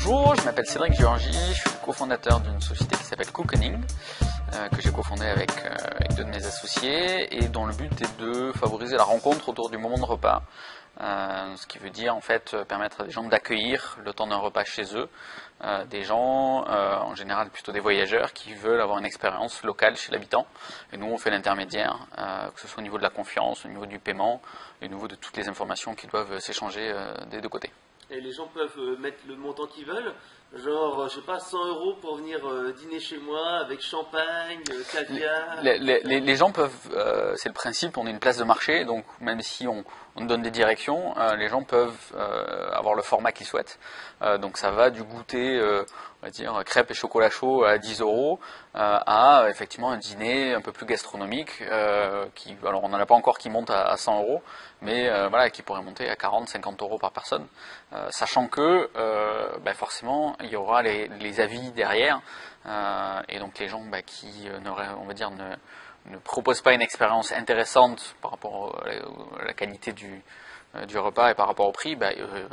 Bonjour, je m'appelle Cédric Georgi, je suis cofondateur d'une société qui s'appelle Cookening, que j'ai cofondée avec deux de mes associés et dont le but est de favoriser la rencontre autour du moment de repas. Ce qui veut dire en fait permettre à des gens d'accueillir le temps d'un repas chez eux, des gens, en général plutôt des voyageurs, qui veulent avoir une expérience locale chez l'habitant. Et nous on fait l'intermédiaire, que ce soit au niveau de la confiance, au niveau du paiement, au niveau de toutes les informations qui doivent s'échanger des deux côtés. Et les gens peuvent mettre le montant qu'ils veulent, genre, je sais pas, 100 € pour venir dîner chez moi avec champagne, caviar. Les gens peuvent, c'est le principe, on est une place de marché, donc même si on donne des directions, les gens peuvent avoir le format qu'ils souhaitent. Donc ça va du goûter, on va dire, crêpes et chocolat chaud à 10 € à effectivement un dîner un peu plus gastronomique, alors on n'en a pas encore qui monte à 100 €, mais voilà, qui pourrait monter à 40-50 € par personne, sachant que forcément il y aura les avis derrière, et donc les gens qui on va dire ne proposent pas une expérience intéressante par rapport à la qualité du repas et par rapport au prix,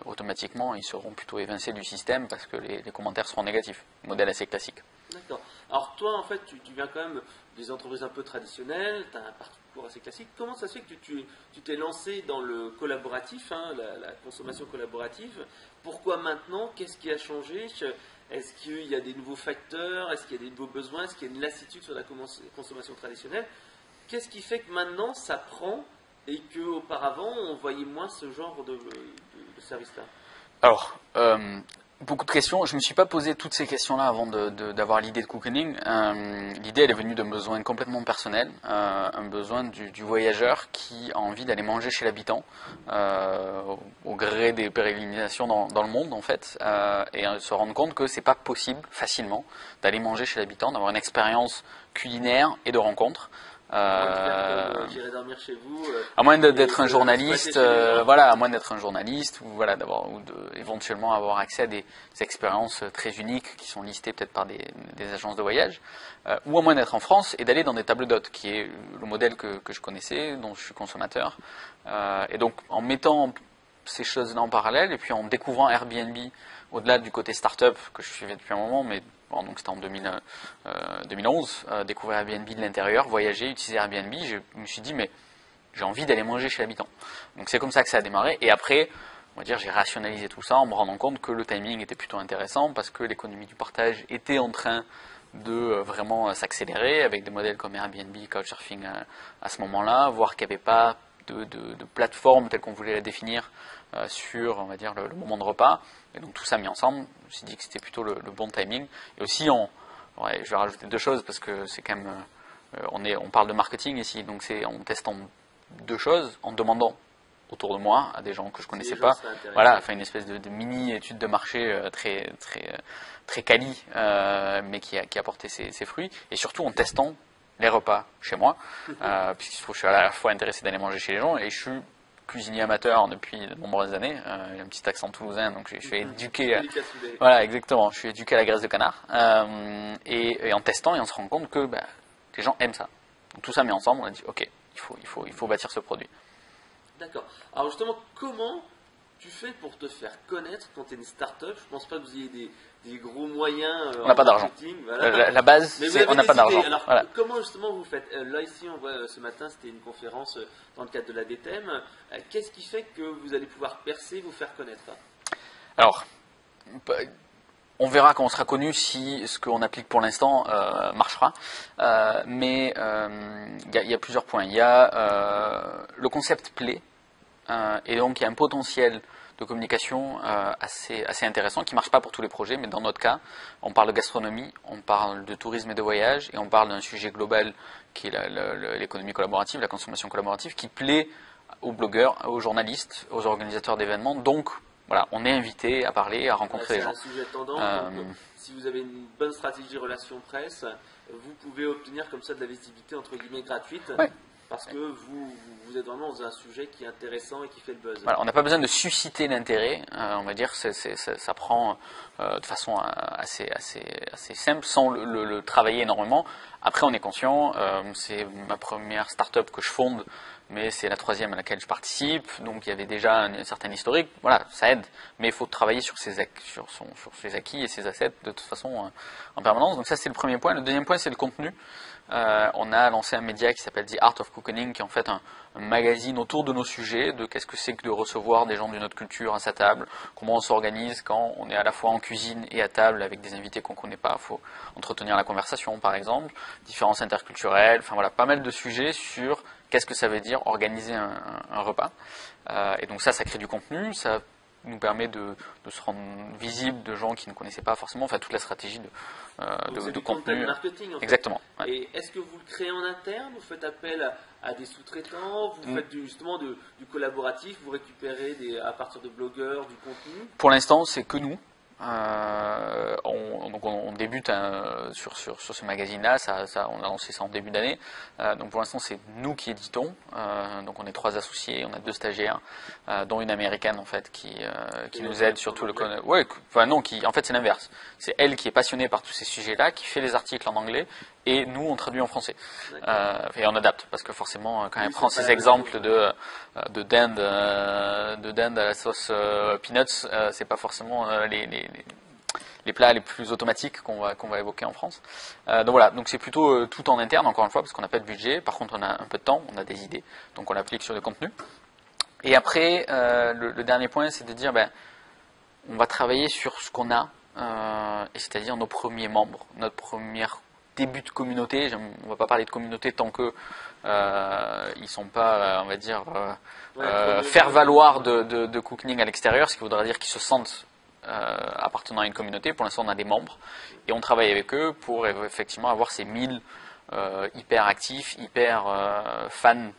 automatiquement ils seront plutôt évincés du système parce que les commentaires seront négatifs. Modèle assez classique. D'accord. Alors toi en fait tu viens quand même des entreprises un peu traditionnelles, tu as un parcours assez classique. Comment ça se fait que tu t'es lancé dans le collaboratif, la consommation collaborative? Pourquoi maintenant? Qu'est-ce qui a changé? Est-ce qu'il y a des nouveaux facteurs? Est-ce qu'il y a des nouveaux besoins? Est-ce qu'il y a une lassitude sur la consommation traditionnelle? Qu'est-ce qui fait que maintenant ça prend et qu'auparavant on voyait moins ce genre de service-là? Alors, beaucoup de questions. Je ne me suis pas posé toutes ces questions-là avant d'avoir l'idée de Cookening. L'idée, elle est venue d'un besoin complètement personnel, un besoin du voyageur qui a envie d'aller manger chez l'habitant, au gré des pérégrinations dans le monde, en fait, et se rendre compte que c'est pas possible facilement d'aller manger chez l'habitant, d'avoir une expérience culinaire et de rencontre. J'irai dormir chez vous. À moins d'être un journaliste, à moins d'être un journaliste, ou éventuellement avoir accès à des expériences très uniques qui sont listées peut-être par des agences de voyage, ou à moins d'être en France et d'aller dans des tables d'hôtes, qui est le modèle que je connaissais, dont je suis consommateur. Et donc en mettant ces choses-là en parallèle, et puis en découvrant Airbnb, au-delà du côté start-up que je suivais depuis un moment, mais donc c'était en 2011, découvrir Airbnb de l'intérieur, voyager, utiliser Airbnb, je me suis dit mais j'ai envie d'aller manger chez l'habitant. Donc c'est comme ça que ça a démarré, et après, on va dire, j'ai rationalisé tout ça en me rendant compte que le timing était plutôt intéressant parce que l'économie du partage était en train de vraiment s'accélérer avec des modèles comme Airbnb, Couchsurfing à ce moment-là, voir qu'il n'y avait pas de plateforme telle qu'on voulait la définir sur, on va dire, le moment de repas. Et donc tout ça mis ensemble, je me suis dit que c'était plutôt le bon timing. Et aussi, je vais rajouter deux choses parce que c'est quand même, on parle de marketing ici, donc c'est en testant deux choses, en demandant autour de moi à des gens que je connaissais pas, voilà, enfin une espèce de mini étude de marché très quali, mais qui a porté ses fruits, et surtout en testant les repas chez moi, puisque je suis à la fois intéressé d'aller manger chez les gens, et je suis cuisinier amateur depuis de nombreuses années. J'ai un petit accent toulousain, donc je suis éduqué. Voilà, exactement. Je suis éduqué à la graisse de canard. Et en testant, et on se rend compte que les gens aiment ça. Donc tout ça mis ensemble, on a dit ok, il faut bâtir ce produit. D'accord. Alors justement, comment tu fais pour te faire connaître quand tu es une start-up? Je ne pense pas que vous ayez des gros moyens. On n'a pas d'argent. Voilà. La base, c'est on n'a pas d'argent. Alors, voilà. Comment justement vous faites? Là, ici, on voit ce matin, c'était une conférence dans le cadre de la DTM. Qu'est-ce qui fait que vous allez pouvoir percer, vous faire connaître? Alors, on verra quand on sera connu si ce qu'on applique pour l'instant marchera. Mais il y a plusieurs points. Il y a le concept plaît, et donc il y a un potentiel de communication assez intéressant qui ne marche pas pour tous les projets, mais dans notre cas, on parle de gastronomie, on parle de tourisme et de voyage, et on parle d'un sujet global qui est l'économie collaborative, la consommation collaborative, qui plaît aux blogueurs, aux journalistes, aux organisateurs d'événements. Donc voilà, on est invité à parler, à rencontrer les gens. C'est un sujet tendance. Donc, si vous avez une bonne stratégie relations presse, vous pouvez obtenir comme ça de la visibilité entre guillemets gratuite. Ouais. Parce que vous êtes vraiment dans un sujet qui est intéressant et qui fait le buzz. Voilà, on n'a pas besoin de susciter l'intérêt, on va dire, ça prend de façon assez simple, sans le travailler énormément. Après, on est conscient, c'est ma première start-up que je fonde, mais c'est la 3e à laquelle je participe, donc il y avait déjà un certain historique, voilà, ça aide, mais il faut travailler sur ses acquis et ses assets de toute façon en permanence. Donc ça c'est le premier point. Le deuxième point c'est le contenu. On a lancé un média qui s'appelle The Art of Cooking, qui est en fait un magazine autour de nos sujets, de qu'est-ce que c'est que de recevoir des gens d'une autre culture à sa table, comment on s'organise quand on est à la fois en cuisine et à table avec des invités qu'on ne connaît pas, il faut entretenir la conversation par exemple, différences interculturelles, enfin voilà, pas mal de sujets sur qu'est-ce que ça veut dire organiser un repas. Et donc ça crée du contenu, ça nous permet de se rendre visible de gens qui ne connaissaient pas forcément, enfin toute la stratégie de contenu. Marketing, en fait. Exactement. Ouais. Et est-ce que vous le créez en interne, vous faites appel à des sous-traitants, vous faites justement du collaboratif, vous récupérez à partir de blogueurs du contenu? Pour l'instant, c'est que nous. On débute sur ce magazine-là, on a lancé ça en début d'année. Donc pour l'instant, c'est nous qui éditons. Donc on est 3 associés, on a 2 stagiaires, dont une américaine en fait qui nous aide sur tout le contenu. Ouais, enfin non, en fait c'est l'inverse. C'est elle qui est passionnée par tous ces sujets-là, qui fait les articles en anglais, et nous on traduit en français. Et on adapte parce que forcément quand elle prend ces exemples de dinde à la sauce peanuts, c'est pas forcément les plats les plus automatiques qu'on va évoquer en France. Donc voilà, donc c'est plutôt tout en interne, encore une fois, parce qu'on n'a pas de budget. Par contre, on a un peu de temps, on a des idées, donc on l'applique sur le contenu. Et après, le dernier point, c'est de dire, on va travailler sur ce qu'on a, et c'est-à-dire nos premiers membres, notre premier début de communauté. On ne va pas parler de communauté tant que ils sont pas, on va dire, faire valoir de cooking à l'extérieur, ce qui voudra dire qu'ils se sentent appartenant à une communauté. Pour l'instant, on a des membres et on travaille avec eux pour effectivement avoir ces 1000 hyper actifs, hyper fans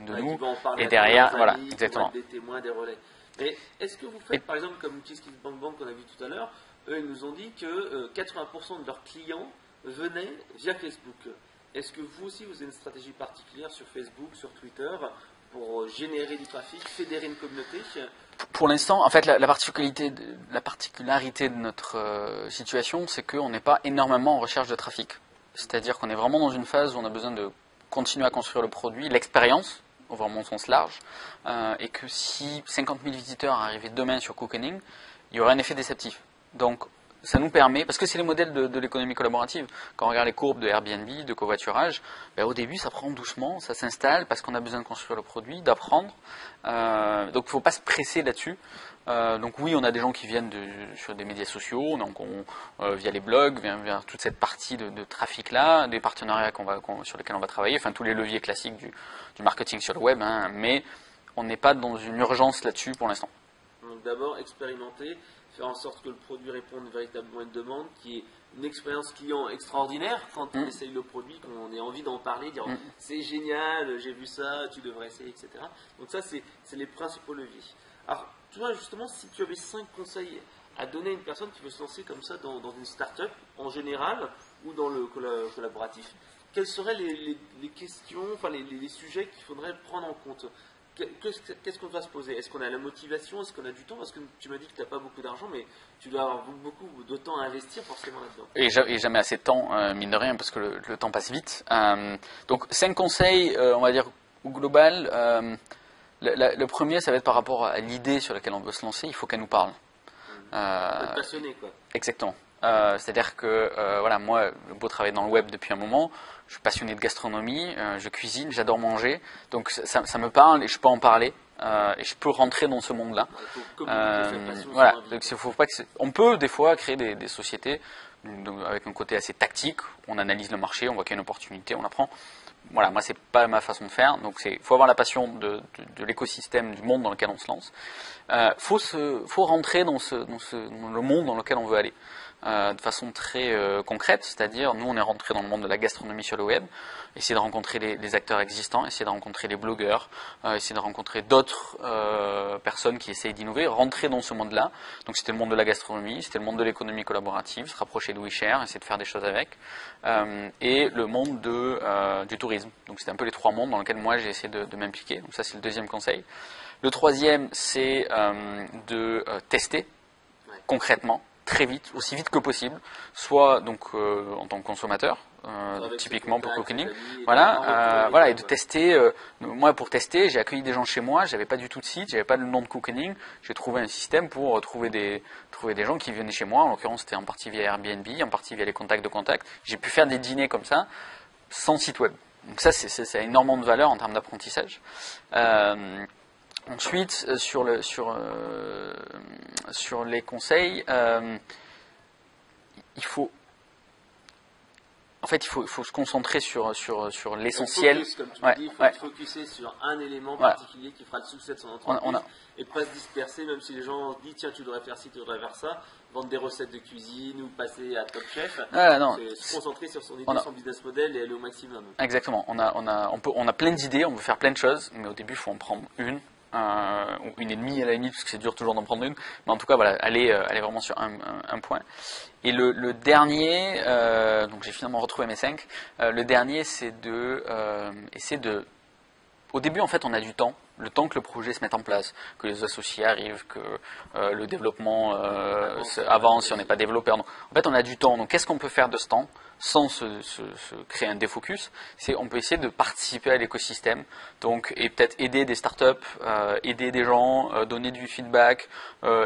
de nous. Et derrière, voilà, exactement. Des témoins, des relais. Mais est-ce que vous faites, par exemple, comme KissKissBankBank qu'on a vu tout à l'heure, eux, ils nous ont dit que 80% de leurs clients venaient via Facebook. Est-ce que vous aussi, vous avez une stratégie particulière sur Facebook, sur Twitter, pour générer du trafic, fédérer une communauté? Pour l'instant, en fait, la particularité de notre situation, c'est qu'on n'est pas énormément en recherche de trafic. C'est-à-dire qu'on est vraiment dans une phase où on a besoin de continuer à construire le produit, l'expérience, au vraiment sens large, et que si 50 000 visiteurs arrivaient demain sur Cookening, il y aurait un effet déceptif. Donc, ça nous permet, parce que c'est les modèles de l'économie collaborative, quand on regarde les courbes de Airbnb, de covoiturage, au début ça prend doucement, ça s'installe parce qu'on a besoin de construire le produit, d'apprendre, donc il ne faut pas se presser là-dessus. Donc oui, on a des gens qui viennent sur des médias sociaux, donc via les blogs, via toute cette partie de trafic-là, des partenariats sur lesquels on va travailler, enfin tous les leviers classiques du marketing sur le web, mais on n'est pas dans une urgence là-dessus pour l'instant. Donc d'abord, expérimenter, faire en sorte que le produit réponde véritablement à une demande, qui est une expérience client extraordinaire quand on essaye le produit, qu'on ait envie d'en parler, dire c'est génial, j'ai vu ça, tu devrais essayer, etc. Donc ça, c'est les principaux leviers. Alors, toi, justement, si tu avais 5 conseils à donner à une personne qui veut se lancer comme ça dans une start-up, en général, ou dans le collaboratif, quelles seraient les questions, enfin les sujets qu'il faudrait prendre en compte? Qu'est-ce qu'on va se poser? Est-ce qu'on a la motivation? Est-ce qu'on a du temps? Parce que tu m'as dit que tu n'as pas beaucoup d'argent, mais tu dois avoir beaucoup de temps à investir forcément là-dedans. Et jamais assez de temps, mine de rien, parce que le temps passe vite. Donc 5 conseils, on va dire, au global. Le premier, ça va être par rapport à l'idée sur laquelle on veut se lancer. Il faut qu'elle nous parle. Être passionné, quoi. Exactement. C'est-à-dire que voilà, moi, le beau travailler dans le web depuis un moment, je suis passionné de gastronomie, je cuisine, j'adore manger, donc ça me parle et je peux en parler et je peux rentrer dans ce monde-là. Voilà, donc faut pas on peut des fois créer des sociétés avec un côté assez tactique. On analyse le marché, on voit qu'il y a une opportunité, on la prend. Voilà, moi c'est pas ma façon de faire, donc faut avoir la passion de l'écosystème, du monde dans lequel on se lance. Faut rentrer dans le monde dans lequel on veut aller. De façon très concrète, c'est-à-dire nous on est rentré dans le monde de la gastronomie sur le web, essayer de rencontrer les acteurs existants, essayer de rencontrer les blogueurs, essayer de rencontrer d'autres personnes qui essayent d'innover, rentrer dans ce monde-là. Donc c'était le monde de la gastronomie, c'était le monde de l'économie collaborative, se rapprocher de WeShare, essayer de faire des choses avec, et le monde du tourisme. Donc c'était un peu les 3 mondes dans lesquels moi j'ai essayé de m'impliquer. Donc ça c'est le deuxième conseil. Le troisième c'est de tester concrètement, très vite, aussi vite que possible, soit donc en tant que consommateur, typiquement pour Cocooning. Voilà, et de tester. Moi, pour tester, j'ai accueilli des gens chez moi, j'avais pas du tout de site, j'avais pas le nom de Cocooning. J'ai trouvé un système pour trouver des gens qui venaient chez moi. En l'occurrence, c'était en partie via Airbnb, en partie via les contacts de contacts. J'ai pu faire des dîners comme ça, sans site web. Donc ça, c'est énormément de valeur en termes d'apprentissage. Ensuite, sur les conseils, il faut se concentrer sur l'essentiel. Comme tu dis, il faut se focuser sur un élément particulier qui fera le succès de son entreprise et pas se disperser, même si les gens se disent tiens, tu devrais faire ci, tu devrais faire ça, vendre des recettes de cuisine ou passer à Top Chef. Se concentrer sur son idée, son business model et aller au maximum. Exactement. On a plein d'idées, on veut faire plein de choses, mais au début, il faut en prendre une. Ou une et demie à la limite, parce que c'est dur toujours d'en prendre une, mais en tout cas voilà, aller vraiment sur un point. Et le dernier, donc j'ai finalement retrouvé mes 5, le dernier c'est essayer de, au début en fait on a du temps, le temps que le projet se mette en place, que les associés arrivent, que le développement avance si on n'est pas développeur. Donc, en fait on a du temps, donc qu'est-ce qu'on peut faire de ce temps sans se créer un défocus? On peut essayer de participer à l'écosystème, donc et peut-être aider des startups, aider des gens, donner du feedback,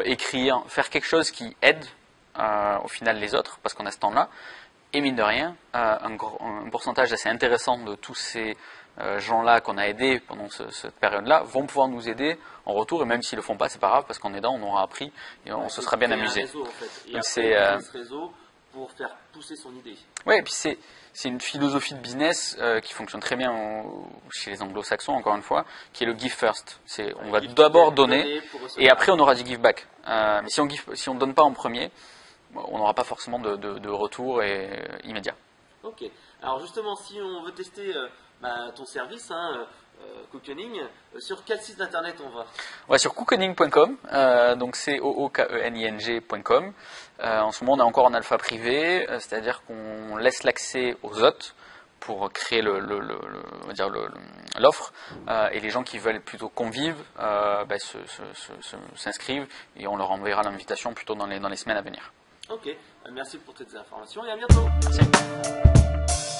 écrire, faire quelque chose qui aide au final les autres, parce qu'on a ce temps-là. Et mine de rien, un pourcentage assez intéressant de tous ces gens-là qu'on a aidés pendant cette période-là vont pouvoir nous aider en retour, et même s'ils le font pas, c'est pas grave, parce qu'en aidant, on aura appris et on se sera bien amusé. Un réseau, en fait. Et après, ce réseau pour faire pousser son idée. Oui, et puis c'est une philosophie de business qui fonctionne très bien chez les anglo-saxons, encore une fois, qui est le give first. On va d'abord donner et après on aura du give back. Mais si on ne donne pas en premier, on n'aura pas forcément de retour immédiat. Ok. Alors justement, si on veut tester ton service, Cocooning, sur quel site internet on va? Ouais, sur cocooning.com, donc c'est cookening.com. En ce moment, on est encore en alpha privé, c'est-à-dire qu'on laisse l'accès aux hôtes pour créer l'offre, et les gens qui veulent plutôt convivre s'inscrivent et on leur enverra l'invitation plutôt dans les semaines à venir. Ok, merci pour toutes ces informations et à bientôt. Merci.